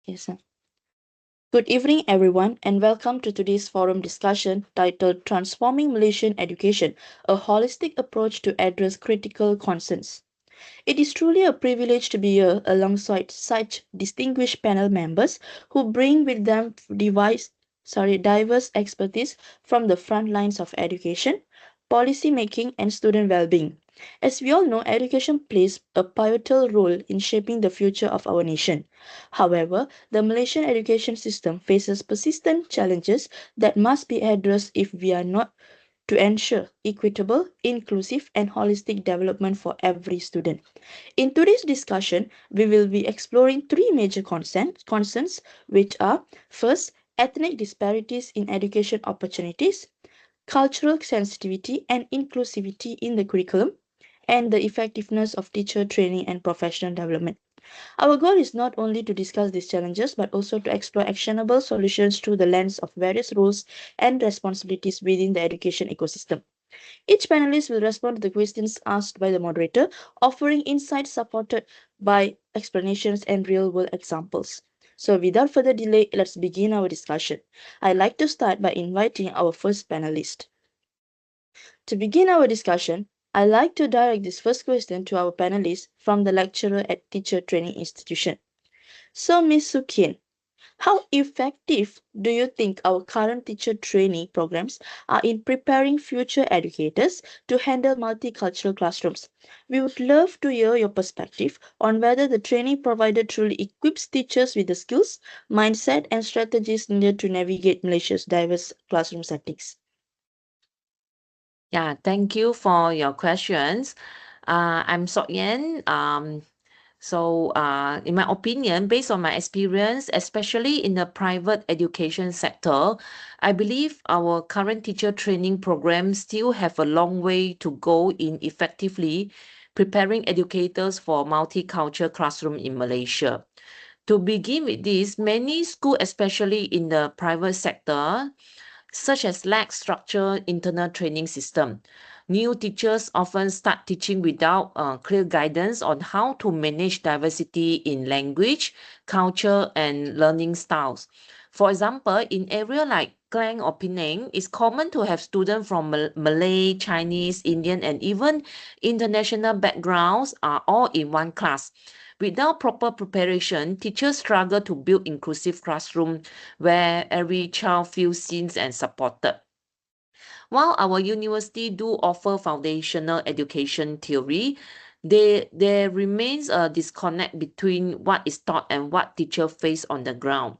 Yes, sir. Good evening, everyone, and welcome to today's forum discussion titled Transforming Malaysian Education, a Holistic Approach to Address Critical Concerns. It is truly a privilege to be here alongside such distinguished panel members who bring with them diverse expertise from the front lines of education, policy making, and student well being. As we all know, education plays a pivotal role in shaping the future of our nation. However, the Malaysian education system faces persistent challenges that must be addressed if we are not to ensure equitable, inclusive, and holistic development for every student. In today's discussion, we will be exploring three major concerns, which are first, ethnic disparities in education opportunities, cultural sensitivity and inclusivity in the curriculum, and the effectiveness of teacher training and professional development. Our goal is not only to discuss these challenges but also to explore actionable solutions through the lens of various roles and responsibilities within the education ecosystem. Each panelist will respond to the questions asked by the moderator, offering insights supported by explanations and real world examples. So, without further delay, let's begin our discussion. I'd like to start by inviting our first panelist. To begin our discussion, I'd like to direct this first question to our panelist from the lecturer at Teacher Training Institution. So, Ms. Sukin, how effective do you think our current teacher training programs are in preparing future educators to handle multicultural classrooms? We would love to hear your perspective on whether the training provided truly equips teachers with the skills, mindset, and strategies needed to navigate Malaysia's diverse classroom settings. Yeah, thank you for your questions. I'm Sok Yen. In my opinion, based on my experience, especially in the private education sector, I believe our current teacher training programs still have a long way to go in effectively preparing educators for multicultural classroom in Malaysia. To begin with this, many schools, especially in the private sector, such as lack structured internal training system. New teachers often start teaching without clear guidance on how to manage diversity in language, culture, and learning styles. For example, in area like Klang or Penang, it's common to have students from Malay, Chinese, Indian, and even international backgrounds are all in one class. Without proper preparation, teachers struggle to build inclusive classroom where every child feels seen and supported. While our university do offer foundational education theory, there remains a disconnect between what is taught and what teachers face on the ground.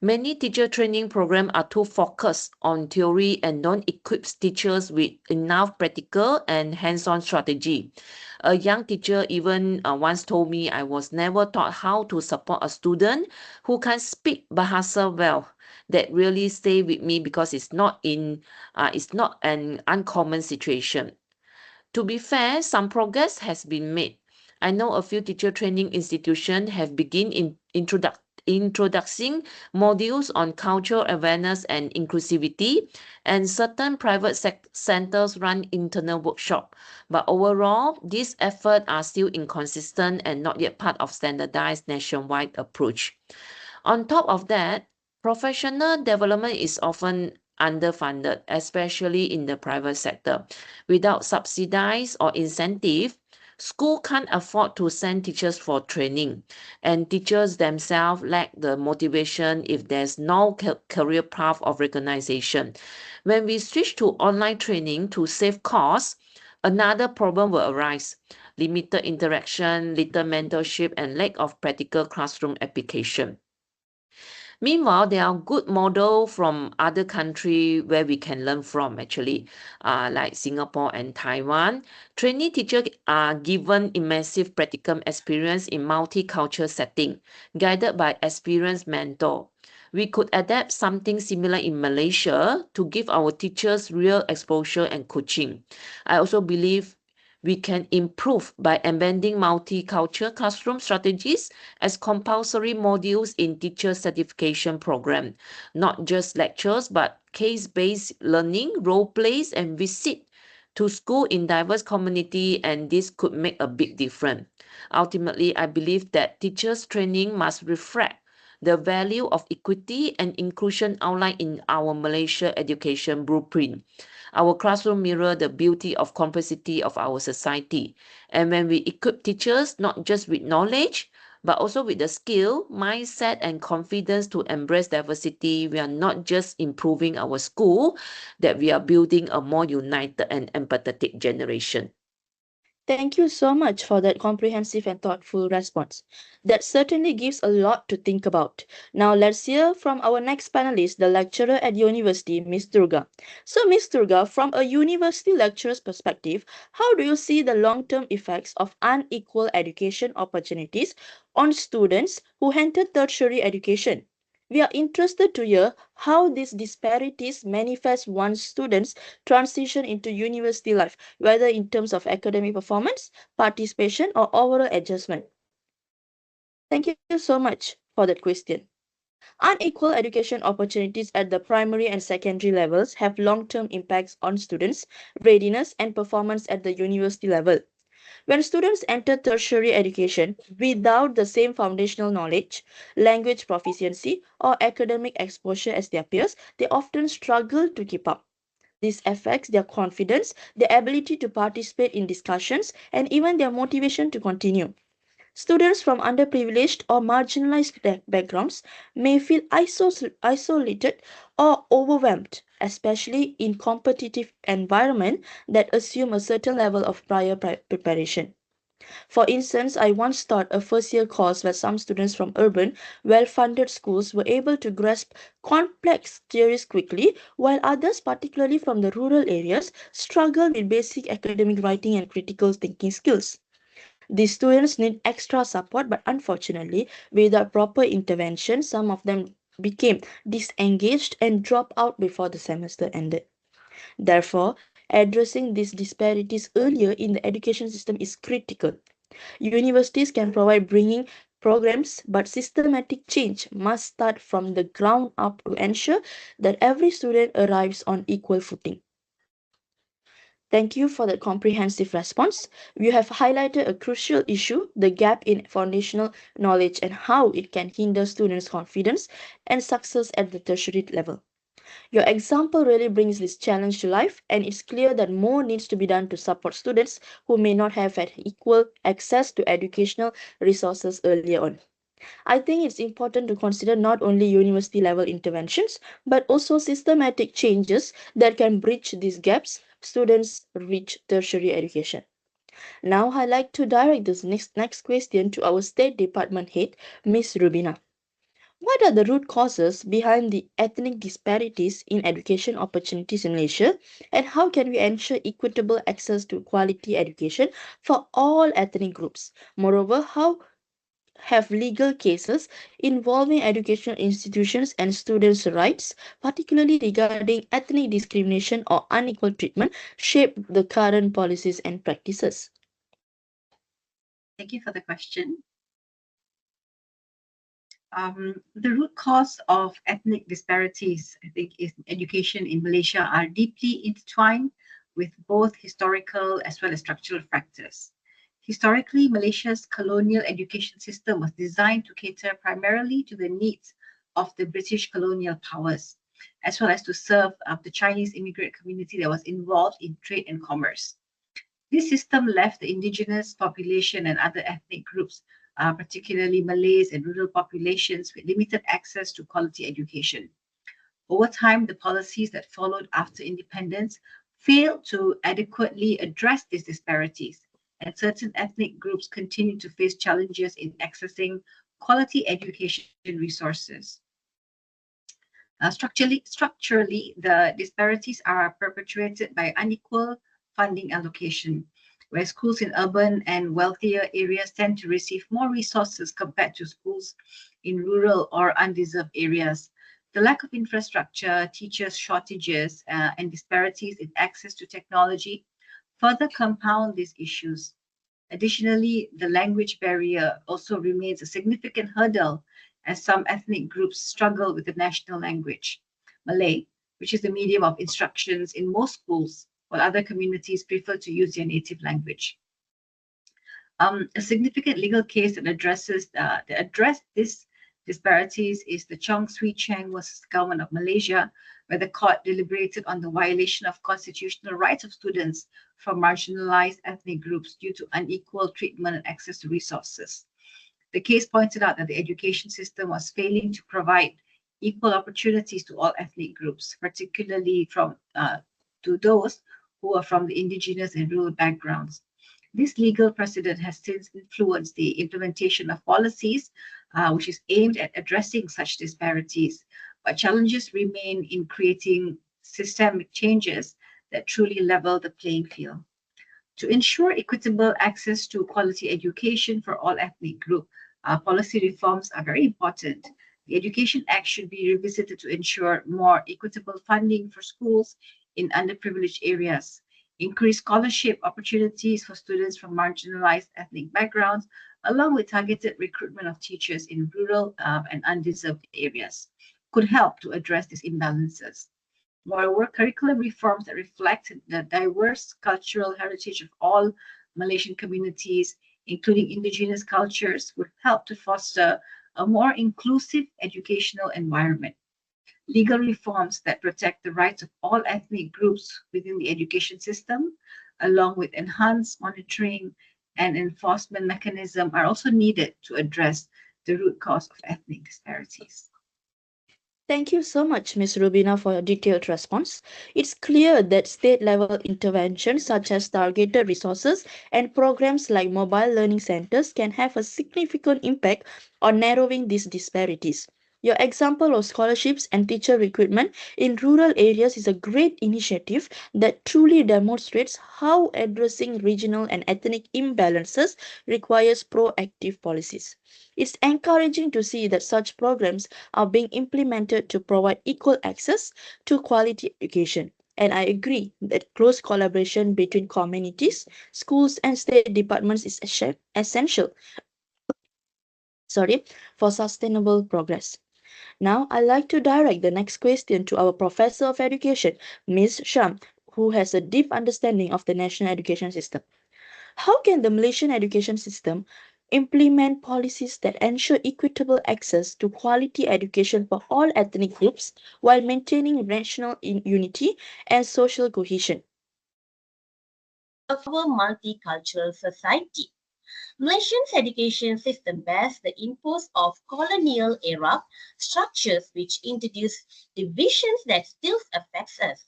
Many teacher training programs are too focused on theory and don't equip teachers with enough practical and hands-on strategy. A young teacher even once told me I was never taught how to support a student who can speak Bahasa well. That really stay with me because it's not an uncommon situation. To be fair, some progress has been made. I know a few teacher training institutions have begun introducing modules on cultural awareness and inclusivity, and certain private centers run internal workshop. But overall, these efforts are still inconsistent and not yet part of standardized nationwide approach. On top of that, professional development is often underfunded, especially in the private sector. Without subsidies or incentive, school can't afford to send teachers for training, and teachers themselves lack the motivation if there's no career path of recognition. When we switch to online training to save costs, another problem will arise: limited interaction, little mentorship, and lack of practical classroom application. Meanwhile, there are good models from other countries where we can learn from actually, like Singapore and Taiwan. Trainee teachers are given immersive practical experience in multicultural setting, guided by experienced mentor. We could adapt something similar in Malaysia to give our teachers real exposure and coaching. I also believe we can improve by embedding multicultural classroom strategies as compulsory modules in teacher certification program, not just lectures but case-based learning, role plays, and visit to school in diverse community, and this could make a big difference. Ultimately, I believe that teachers training must reflect the value of equity and inclusion outlined in our Malaysia education blueprint. Our classroom mirror the beauty of complexity of our society. And when we equip teachers not just with knowledge, but also with the skill, mindset, and confidence to embrace diversity, we are not just improving our school, that we are building a more united and empathetic generation. Thank you so much for that comprehensive and thoughtful response. That certainly gives a lot to think about. Now let's hear from our next panelist, the lecturer at university, Miss Durga. So, Miss Durga, from a university lecturer's perspective, how do you see the long-term effects of unequal education opportunities on students who enter tertiary education? We are interested to hear how these disparities manifest once students transition into university life, whether in terms of academic performance, participation, or overall adjustment. Thank you so much for that question. Unequal education opportunities at the primary and secondary levels have long term impacts on students' readiness and performance at the university level. When students enter tertiary education without the same foundational knowledge, language proficiency, or academic exposure as their peers, they often struggle to keep up. This affects their confidence, their ability to participate in discussions, and even their motivation to continue. Students from underprivileged or marginalized backgrounds may feel isolated or overwhelmed, especially in competitive environment that assume a certain level of prior preparation. For instance, I once taught a first year course where some students from urban, well funded schools were able to grasp complex theories quickly, while others, particularly from the rural areas, struggled with basic academic writing and critical thinking skills. These students need extra support, but unfortunately, without proper intervention, some of them became disengaged and dropped out before the semester ended. Therefore, addressing these disparities earlier in the education system is critical. Universities can provide bringing programs, but systematic change must start from the ground up to ensure that every student arrives on equal footing. Thank you for that comprehensive response. You have highlighted a crucial issue, the gap in foundational knowledge and how it can hinder students' confidence and success at the tertiary level. Your example really brings this challenge to life, and it's clear that more needs to be done to support students who may not have had equal access to educational resources earlier on. I think it's important to consider not only university level interventions, but also systematic changes that can bridge these gaps students reach tertiary education. Now, I'd like to direct this next question to our State Department head, Ms. Rubina. What are the root causes behind the ethnic disparities in education opportunities in Malaysia, and how can we ensure equitable access to quality education for all ethnic groups? Moreover, how have legal cases involving educational institutions and students' rights, particularly regarding ethnic discrimination or unequal treatment, shaped the current policies and practices? Thank you for the question. The root cause of ethnic disparities, I think, in education in Malaysia are deeply intertwined with both historical as well as structural factors. Historically, Malaysia's colonial education system was designed to cater primarily to the needs of the British colonial powers, as well as to serve the Chinese immigrant community that was involved in trade and commerce. This system left the indigenous population and other ethnic groups, particularly Malays and rural populations, with limited access to quality education. Over time, the policies that followed after independence failed to adequately address these disparities, and certain ethnic groups continue to face challenges in accessing quality education resources. Structurally, the disparities are perpetuated by unequal funding allocation, where schools in urban and wealthier areas tend to receive more resources compared to schools in rural or undeserved areas. The lack of infrastructure, teachers' shortages, and disparities in access to technology further compound these issues. Additionally, the language barrier also remains a significant hurdle as some ethnic groups struggle with the national language, Malay, which is the medium of instructions in most schools, while other communities prefer to use their native language. A significant legal case that address this disparities is the Chong Swee Cheng versus Government of Malaysia, where the court deliberated on the violation of constitutional rights of students from marginalized ethnic groups due to unequal treatment and access to resources. The case pointed out that the education system was failing to provide equal opportunities to all ethnic groups, particularly to those who are from the indigenous and rural backgrounds. This legal precedent has since influenced the implementation of policies which is aimed at addressing such disparities, but challenges remain in creating systemic changes that truly level the playing field. To ensure equitable access to quality education for all ethnic groups, policy reforms are very important. The Education Act should be revisited to ensure more equitable funding for schools in underprivileged areas, increase scholarship opportunities for students from marginalized ethnic backgrounds, along with targeted recruitment of teachers in rural and undeserved areas, could help to address these imbalances. Moreover, curriculum reforms that reflect the diverse cultural heritage of all Malaysian communities, including indigenous cultures, would help to foster a more inclusive educational environment. Legal reforms that protect the rights of all ethnic groups within the education system, along with enhanced monitoring and enforcement mechanism, are also needed to address the root cause of ethnic disparities. Thank you so much, Ms. Rubina, for your detailed response. It's clear that state level interventions such as targeted resources and programs like mobile learning centers can have a significant impact on narrowing these disparities. Your example of scholarships and teacher recruitment in rural areas is a great initiative that truly demonstrates how addressing regional and ethnic imbalances requires proactive policies. It's encouraging to see that such programs are being implemented to provide equal access to quality education. And I agree that close collaboration between communities, schools, and state departments is essential sorry, for sustainable progress. Now, I'd like to direct the next question to our Professor of Education, Ms. Sham, who has a deep understanding of the national education system. How can the Malaysian education system implement policies that ensure equitable access to quality education for all ethnic groups while maintaining national unity and social cohesion? Of our multicultural society. Malaysia's education system bears the impulse of colonial era structures which introduce divisions that still affects us.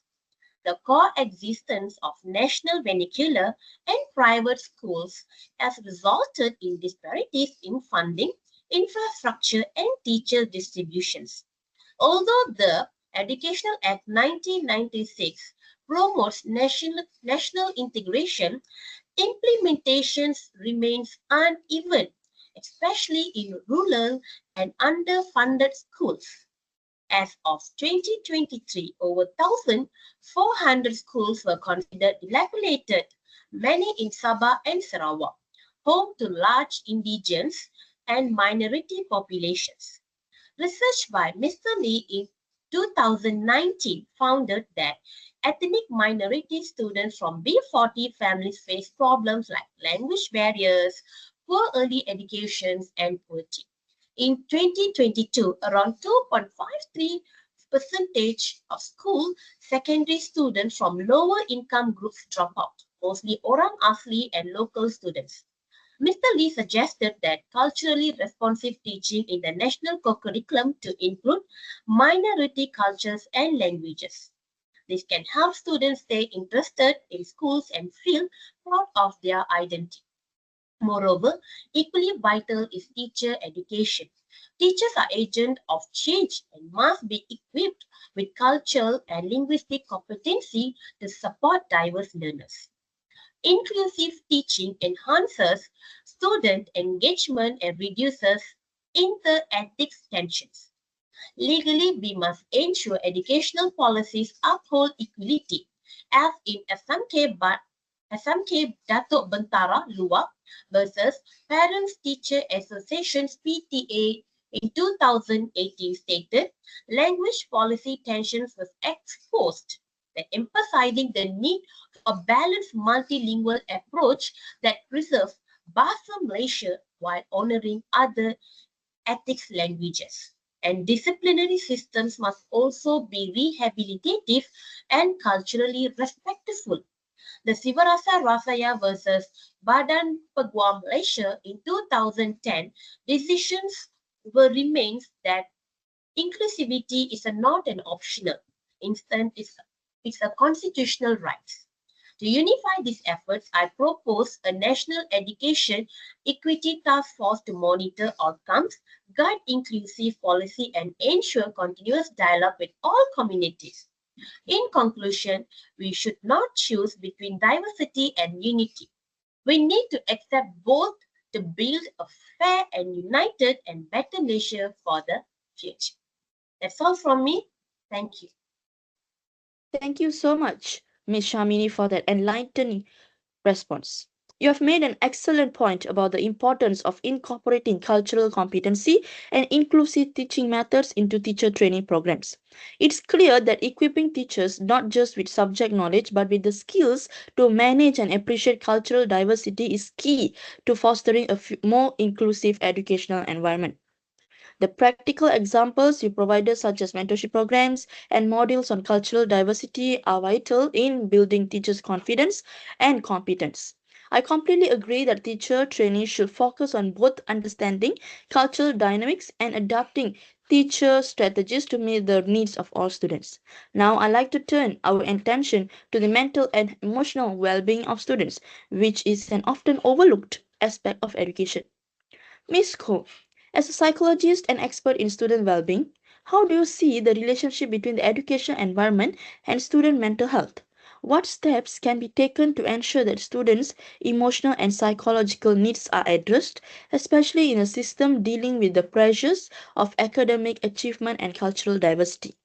The coexistence of national vernacular and private schools has resulted in disparities in funding, infrastructure, and teacher distributions. Although the Educational Act 1996 promotes national integration, implementation remains uneven, especially in rural and underfunded schools. As of 2023, over 1,400 schools were considered dilapidated, many in Sabah and Sarawak, home to large indigenous and minority populations. Research by Mr. Lee in 2019 found that ethnic minority students from B40 families face problems like language barriers, poor early education, and poverty. In 2022, around 2.53 percentage of school secondary students from lower income groups drop out, mostly Orang Asli and local students. Mr. Lee suggested that culturally responsive teaching in the national curriculum to include minority cultures and languages. This can help students stay interested in schools and feel proud of their identity. Moreover, equally vital is teacher education. Teachers are agents of change and must be equipped with cultural and linguistic competency to support diverse learners. Inclusive teaching enhances student engagement and reduces inter-ethics tensions. Legally, we must ensure educational policies uphold equality, as in SMK Datuk Bentara Luar versus Parents Teacher Association's PTA in 2018 stated, language policy tensions was exposed, that emphasizing the need for a balanced multilingual approach that preserves Bahasa Malaysia while honoring other ethics languages. And disciplinary systems must also be rehabilitative and culturally respectful. The Sivarasa Rasaya versus Badan Peguam Malaysia in 2010 decisions will remains that inclusivity is not an optional. Instead, it's a constitutional right. To unify these efforts, I propose a national education equity task force to monitor outcomes, guide inclusive policy, and ensure continuous dialogue with all communities. In conclusion, we should not choose between diversity and unity. We need to accept both to build a fair and united and better nation for the future. That's all from me. Thank you. Thank you so much, Ms. Shamini, for that enlightening response. You have made an excellent point about the importance of incorporating cultural competency and inclusive teaching methods into teacher training programs. It's clear that equipping teachers not just with subject knowledge but with the skills to manage and appreciate cultural diversity is key to fostering a more inclusive educational environment. The practical examples you provided, such as mentorship programs and modules on cultural diversity, are vital in building teachers' confidence and competence. I completely agree that teacher training should focus on both understanding cultural dynamics and adapting teacher strategies to meet the needs of all students. Now, I'd like to turn our attention to the mental and emotional well being of students, which is an often overlooked aspect of education. Miss Ko, as a psychologist and expert in student well-being, how do you see the relationship between the education environment and student mental health? What steps can be taken to ensure that students' emotional and psychological needs are addressed, especially in a system dealing with the pressures of academic achievement and cultural diversity?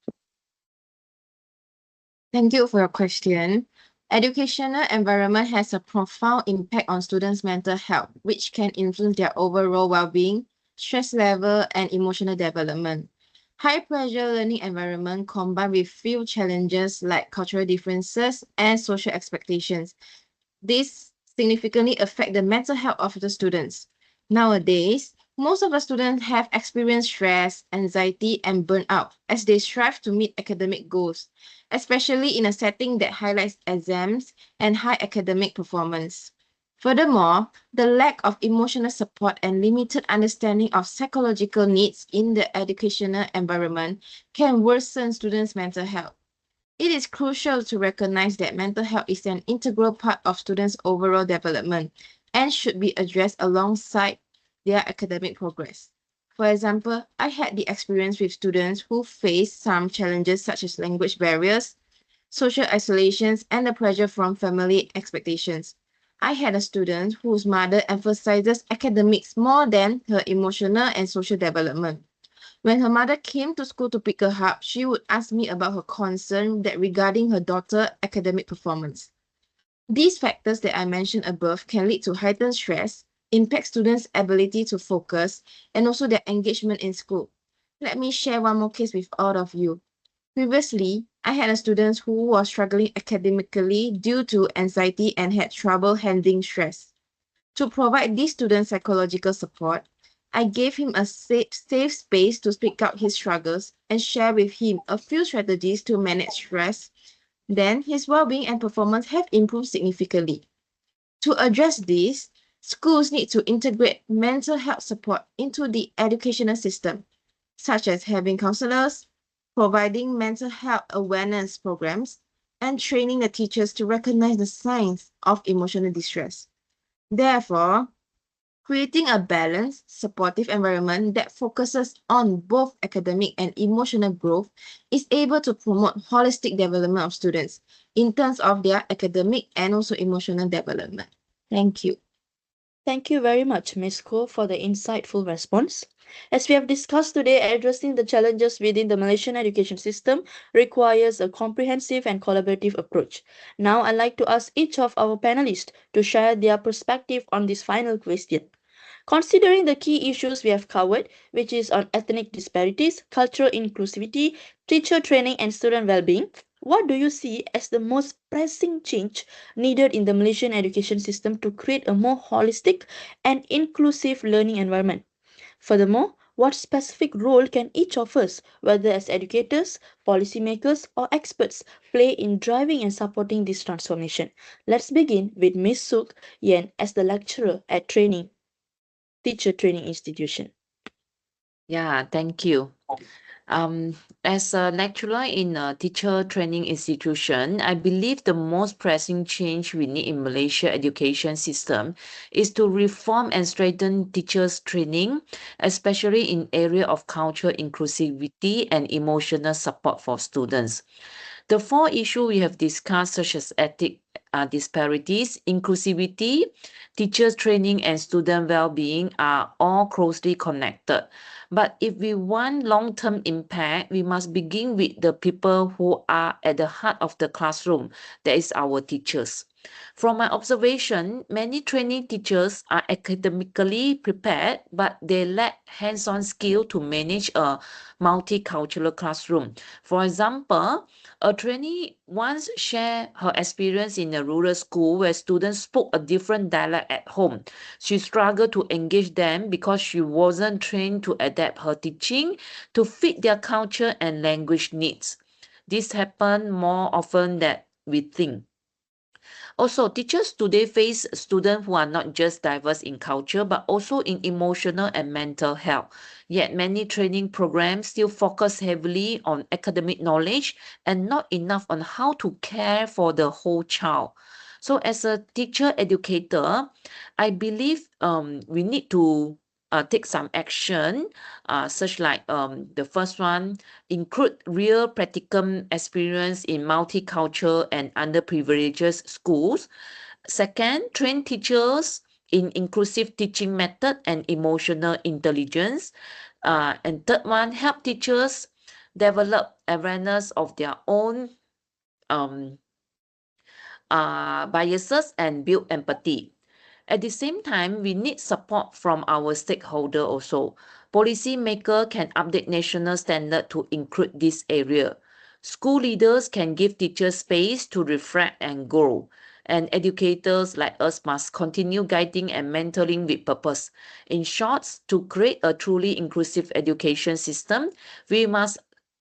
Thank you for your question. Educational environment has a profound impact on students' mental health, which can influence their overall well-being, stress level, and emotional development. High-pressure learning environment combined with few challenges like cultural differences and social expectations. This significantly affect the mental health of the students. Nowadays, most of the students have experienced stress, anxiety, and burnout as they strive to meet academic goals, especially in a setting that highlights exams and high academic performance. Furthermore, the lack of emotional support and limited understanding of psychological needs in the educational environment can worsen students' mental health. It is crucial to recognize that mental health is an integral part of students' overall development and should be addressed alongside their academic progress. For example, I had the experience with students who face some challenges such as language barriers, social isolations, and the pressure from family expectations. I had a student whose mother emphasizes academics more than her emotional and social development. When her mother came to school to pick her up, she would ask me about her concern that regarding her daughter's academic performance. These factors that I mentioned above can lead to heightened stress, impact students' ability to focus, and also their engagement in school. Let me share one more case with all of you. Previously, I had a student who was struggling academically due to anxiety and had trouble handling stress. To provide this student psychological support, I gave him a safe space to speak out his struggles and share with him a few strategies to manage stress. Then his well-being and performance have improved significantly. To address this, schools need to integrate mental health support into the educational system, such as having counselors, providing mental health awareness programs, and training the teachers to recognize the signs of emotional distress. Therefore, creating a balanced, supportive environment that focuses on both academic and emotional growth is able to promote holistic development of students in terms of their academic and also emotional development. Thank you. Thank you very much, Ms. Ko, for the insightful response. As we have discussed today, addressing the challenges within the Malaysian education system requires a comprehensive and collaborative approach. Now, I'd like to ask each of our panelists to share their perspective on this final question. Considering the key issues we have covered, which is on ethnic disparities, cultural inclusivity, teacher training, and student well-being, what do you see as the most pressing change needed in the Malaysian education system to create a more holistic and inclusive learning environment? Furthermore, What specific role can each of us, whether as educators, policymakers, or experts, play in driving and supporting this transformation? Let's begin with Ms. Suk Yen as the lecturer at Teacher Training Institution. Yeah, thank you. As a lecturer in a teacher training institution, I believe the most pressing change we need in Malaysia education system is to reform and strengthen teachers training, especially in area of cultural inclusivity and emotional support for students. The four issues we have discussed, such as ethic disparities, inclusivity, teachers training, and student well-being, are all closely connected. But if we want long-term impact, we must begin with the people who are at the heart of the classroom, that is our teachers. From my observation, many training teachers are academically prepared, but they lack hands-on skill to manage a multicultural classroom. For example, a trainee once shared her experience in a rural school where students spoke a different dialect at home. She struggled to engage them because she wasn't trained to adapt her teaching to fit their culture and language needs. This happens more often than we think. Also, teachers today face students who are not just diverse in culture but also in emotional and mental health. Yet many training programs still focus heavily on academic knowledge and not enough on how to care for the whole child. So, as a teacher educator, I believe we need to take some action, such like the first one, include real practical experience in multicultural and underprivileged schools. Second, train teachers in inclusive teaching method and emotional intelligence. And third one, help teachers develop awareness of their own um, biases and build empathy. At the same time, we need support from our stakeholder also. Policymaker can update national standard to include this area. School leaders can give teachers space to reflect and grow. And educators like us must continue guiding and mentoring with purpose. In short, to create a truly inclusive education system, we must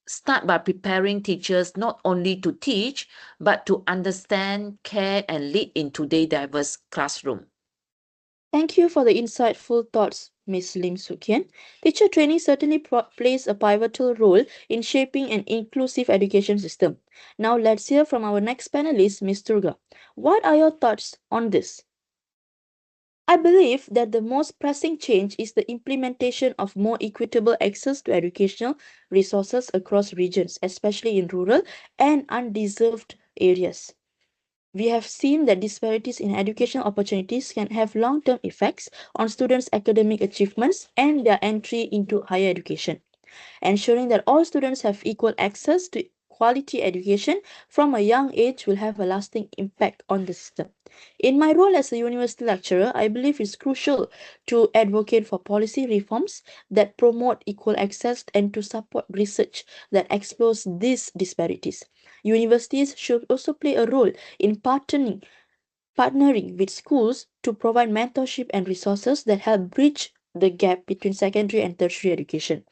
start by preparing teachers not only to teach, but to understand, care, and lead in today's diverse classroom. Thank you for the insightful thoughts, Ms. Lim Sukian. Teacher training certainly plays a pivotal role in shaping an inclusive education system. Now let's hear from our next panelist, Ms. Durga. What are your thoughts on this? I believe that the most pressing change is the implementation of more equitable access to educational resources across regions, especially in rural and undeserved areas. We have seen that disparities in educational opportunities can have long term effects on students' academic achievements and their entry into higher education. Ensuring that all students have equal access to quality education from a young age will have a lasting impact on the system. In my role as a university lecturer, I believe it's crucial to advocate for policy reforms that promote equal access and to support research that explores these disparities. Universities should also play a role in partnering with schools to provide mentorship and resources that help bridge the gap between secondary and tertiary education.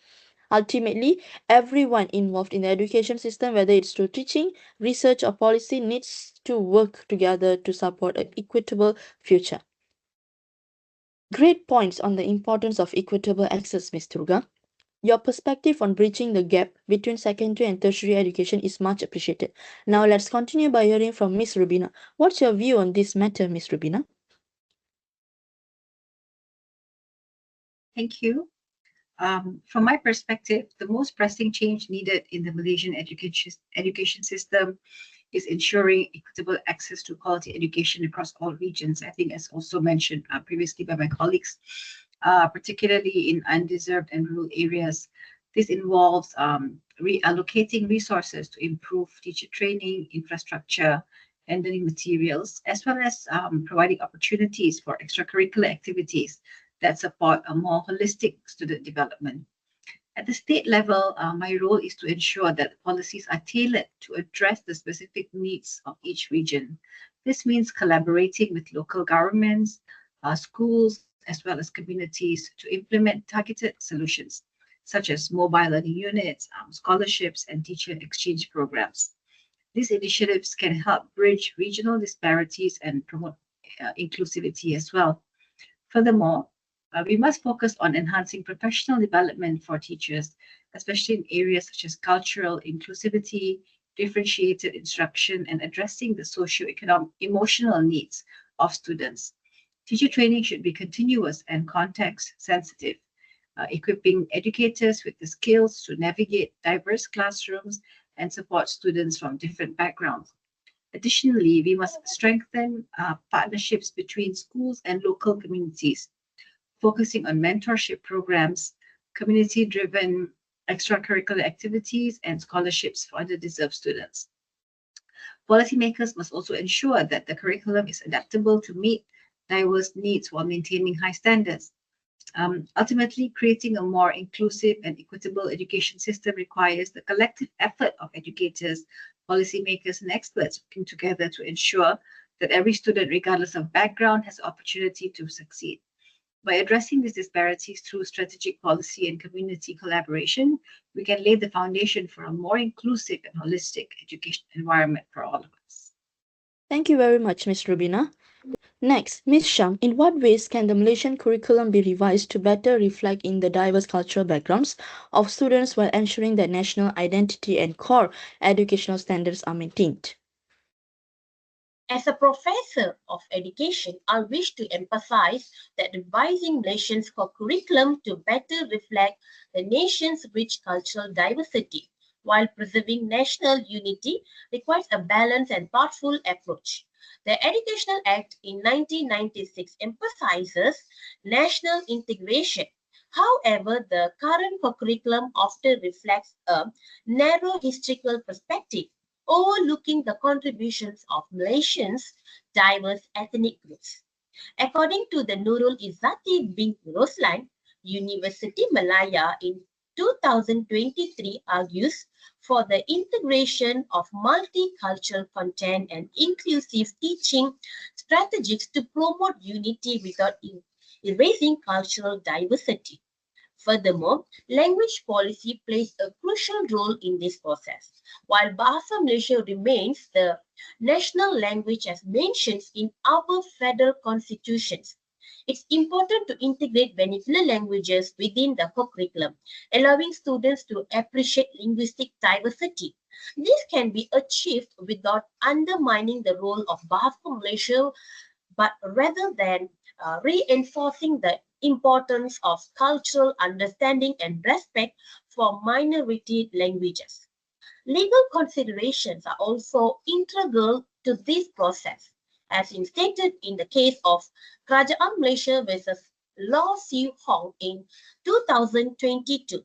Ultimately, everyone involved in the education system, whether it's through teaching, research, or policy, needs to work together to support an equitable future. Great points on the importance of equitable access, Ms. Durga. Your perspective on bridging the gap between secondary and tertiary education is much appreciated. Now let's continue by hearing from Ms. Rubina. What's your view on this matter, Ms. Rubina? Thank you. From my perspective, the most pressing change needed in the Malaysian education system is ensuring equitable access to quality education across all regions. I think, as also mentioned previously by my colleagues, particularly in undeserved and rural areas. This involves reallocating resources to improve teacher training, infrastructure, and learning materials, as well as providing opportunities for extracurricular activities that support a more holistic student development. At the state level, my role is to ensure that policies are tailored to address the specific needs of each region. This means collaborating with local governments, schools, as well as communities to implement targeted solutions. such as mobile learning units, scholarships, and teacher exchange programs. These initiatives can help bridge regional disparities and promote inclusivity as well. Furthermore, we must focus on enhancing professional development for teachers, especially in areas such as cultural inclusivity, differentiated instruction, and addressing the socio-economic emotional needs of students. Teacher training should be continuous and context sensitive, equipping educators with the skills to navigate diverse classrooms and support students from different backgrounds. Additionally, we must strengthen partnerships between schools and local communities, focusing on mentorship programs, community driven extracurricular activities, and scholarships for underdeserved students. Policymakers must also ensure that the curriculum is adaptable to meet diverse needs while maintaining high standards. Ultimately, creating a more inclusive and equitable education system requires the collective effort of educators, policymakers, and experts working together to ensure that every student, regardless of background, has the opportunity to succeed. By addressing these disparities through strategic policy and community collaboration, we can lay the foundation for a more inclusive and holistic education environment for all of us. Thank you very much, Ms. Rubina. Next, Ms. Shang, in what ways can the Malaysian curriculum be revised to better reflect in the diverse cultural backgrounds of students while ensuring that national identity and core educational standards are maintained? As a professor of education, I wish to emphasize that revising Malaysia's core curriculum to better reflect the nation's rich cultural diversity while preserving national unity requires a balanced and thoughtful approach. The Educational Act in 1996 emphasizes national integration. However, the current curriculum often reflects a narrow historical perspective, overlooking the contributions of Malaysians' diverse ethnic groups. According to the Nurul Izzati bin Roslan, University Malaya in 2023 argues for the integration of multicultural content and inclusive teaching strategies to promote unity without erasing cultural diversity. Furthermore, language policy plays a crucial role in this process. While Bahasa Malaysia remains the national language as mentioned in our federal constitutions, it's important to integrate vernacular languages within the curriculum, allowing students to appreciate linguistic diversity. This can be achieved without undermining the role of Bahasa Malaysia, but rather than reinforcing the importance of cultural understanding and respect for minority languages. Legal considerations are also integral to this process, as stated in the case of Kerajaan Malaysia versus Law Siu Hong in 2022.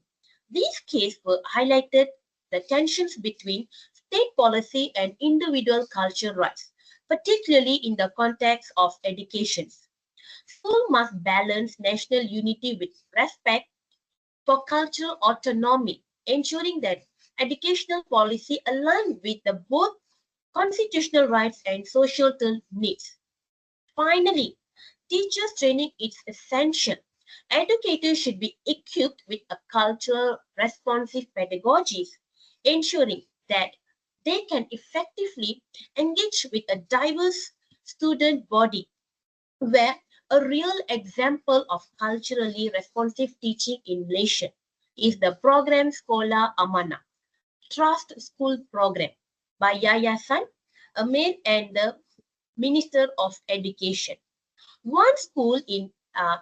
These cases were highlighted the tensions between state policy and individual cultural rights, particularly in the context of education. School must balance national unity with respect for cultural autonomy, ensuring that educational policy align with the both constitutional rights and societal needs. Finally, teachers training is essential. Educators should be equipped with a cultural responsive pedagogies, ensuring that they can effectively engage with a diverse student body, where a real example of culturally responsive teaching in Malaysia is the program Sekolah Amanah, Trust School Program by Yayasan Amir and the Minister of Education. One school in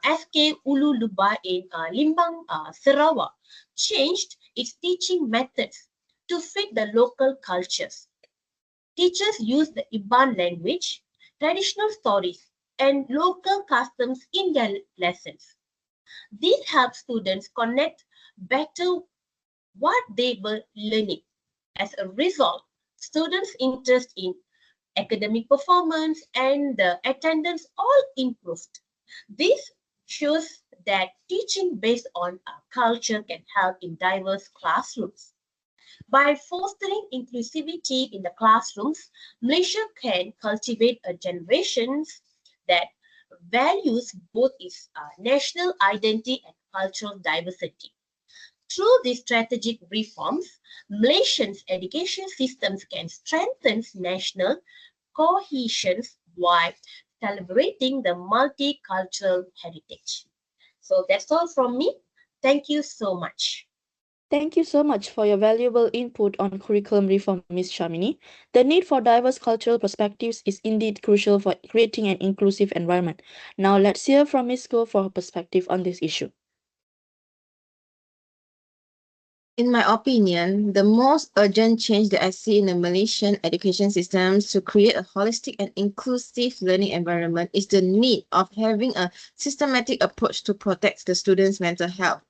SK Ulu Luba in Limbang, Sarawak, changed its teaching methods to fit the local cultures. Teachers use the Iban language, traditional stories, and local customs in their lessons. This helps students connect better what they were learning. As a result, students' interest in academic performance and the attendance all improved. This shows that teaching based on culture can help in diverse classrooms. By fostering inclusivity in the classrooms, Malaysia can cultivate a generation that values both its national identity and cultural diversity. Through these strategic reforms, Malaysia's education systems can strengthen national cohesion while celebrating the multicultural heritage. So that's all from me. Thank you so much. Thank you so much for your valuable input on curriculum reform, Ms. Shamini. The need for diverse cultural perspectives is indeed crucial for creating an inclusive environment. Now let's hear from Ms. Go for her perspective on this issue. In my opinion, the most urgent change that I see in the Malaysian education systems to create a holistic and inclusive learning environment is the need of having a systematic approach to protect the students' mental health.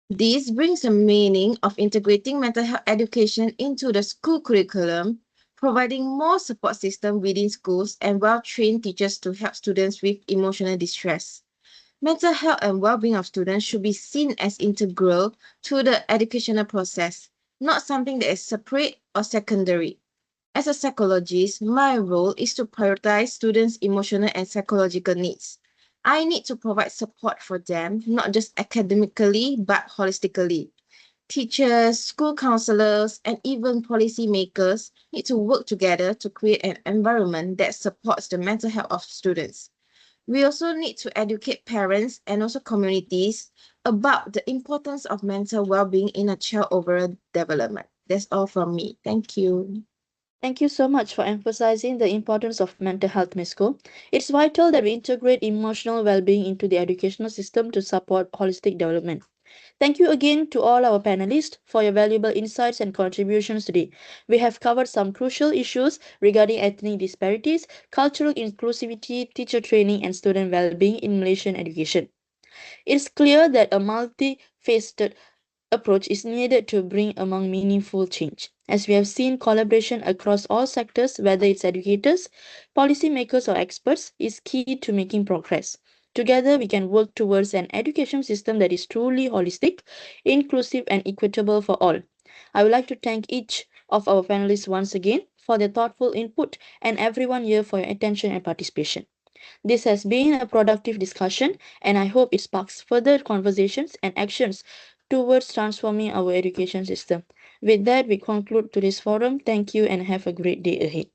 This brings the meaning of integrating mental health education into the school curriculum, providing more support system within schools and well-trained teachers to help students with emotional distress. Mental health and well-being of students should be seen as integral to the educational process, not something that is separate or secondary. As a psychologist, my role is to prioritize students' emotional and psychological needs. I need to provide support for them, not just academically, but holistically. Teachers, school counselors, and even policymakers need to work together to create an environment that supports the mental health of students. We also need to educate parents and also communities about the importance of mental well-being in a child overall development. That's all from me. Thank you. Thank you so much for emphasizing the importance of mental health, Ms. Go. It's vital that we integrate emotional well-being into the educational system to support holistic development. Thank you again to all our panelists for your valuable insights and contributions today. We have covered some crucial issues regarding ethnic disparities, cultural inclusivity, teacher training, and student well-being in Malaysian education. It's clear that a multifaceted approach is needed to bring among meaningful change. As we have seen, collaboration across all sectors, whether it's educators, policymakers, or experts, is key to making progress. Together, we can work towards an education system that is truly holistic, inclusive, and equitable for all. I would like to thank each of our panelists once again for their thoughtful input and everyone here for your attention and participation. This has been a productive discussion, and I hope it sparks further conversations and actions towards transforming our education system. With that, we conclude today's forum. Thank you and have a great day ahead.